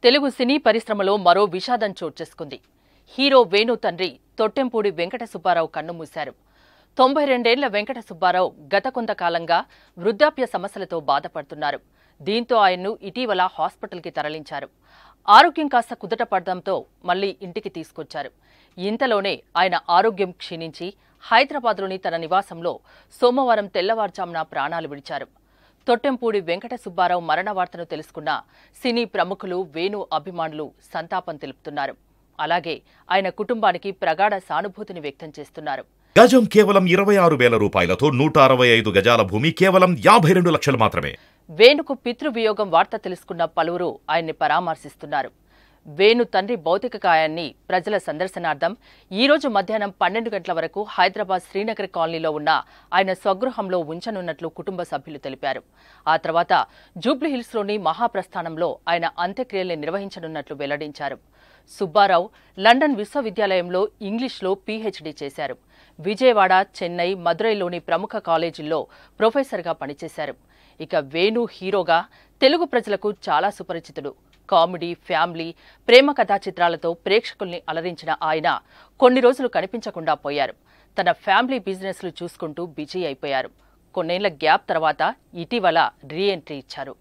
తెలుగు సినీ పరిశ్రమలో మరో విషాదం చోటు చేసుకుంది. హీరో వేణు తండ్రి తొట్టెంపూడి వెంకట సుబ్బారావు కన్నుమూశారు. 92 ఏళ్ల వెంకట సుబ్బారావు గత కొంతకాలంగా వృద్ధాప్య సమస్యలతో బాధపడుతున్నారు. దీంతో ఆయన్ను ఇటీవల హాస్పిటల్కి తరలించారు. ఆరోగ్యం కాస్త కుదుటపడడంతో మళ్లీ ఇంటికి తీసుకొచ్చారు. ఇంతలోనే ఆయన ఆరోగ్యం క్షీణించి హైదరాబాద్లోని తన నివాసంలో సోమవారం తెల్లవారుజామున ప్రాణాలు విడిచారు. తొట్టెంపూడి వెంకట సుబ్బారావు మరణ వార్తను తెలుసుకున్న సినీ ప్రముఖులు, వేణు అభిమానులు సంతాపం తెలుపుతున్నారు. అలాగే ఆయన కుటుంబానికి ప్రగాఢ సానుభూతిని వ్యక్తం చేస్తున్నారు. గజం కేవలం 26,000 రూపాయలతో 165 గజాల భూమి కేవలం 52 లక్షలు మాత్రమే. వేణుకు పితృవియోగం వార్త తెలుసుకున్న పలువురు ఆయన్ని పరామర్శిస్తున్నారు. వేణు తండ్రి భౌతిక కాయాన్ని ప్రజల సందర్శనార్థం ఈ రోజు మధ్యాహ్నం 12 గంటల వరకు హైదరాబాద్ శ్రీనగర్ కాలనీలో ఉన్న ఆయన స్వగృహంలో ఉంచనున్నట్లు కుటుంబ సభ్యులు తెలిపారు. ఆ తర్వాత జూబ్లీహిల్స్లోని మహాప్రస్థానంలో ఆయన అంత్యక్రియల్ని నిర్వహించనున్నట్లు వెల్లడించారు. సుబ్బారావు లండన్ విశ్వవిద్యాలయంలో ఇంగ్లీష్లో పీహెచ్డీ చేశారు. విజయవాడ, చెన్నై, మదురైలోని ప్రముఖ కాలేజీల్లో ప్రొఫెసర్గా పనిచేశారు. ఇక వేణు హీరోగా తెలుగు ప్రజలకు చాలా సుపరిచితుడు. కామెడీ, ఫ్యామిలీ, ప్రేమ కథా చిత్రాలతో ప్రేక్షకుల్ని అలరించిన ఆయన కొన్ని రోజులు కనిపించకుండా పోయారు. తన ఫ్యామిలీ బిజినెస్లు చూసుకుంటూ బిజీ అయిపోయారు. కొన్నేళ్ల గ్యాప్ తర్వాత ఇటీవల రీ ఎంట్రీ ఇచ్చారు.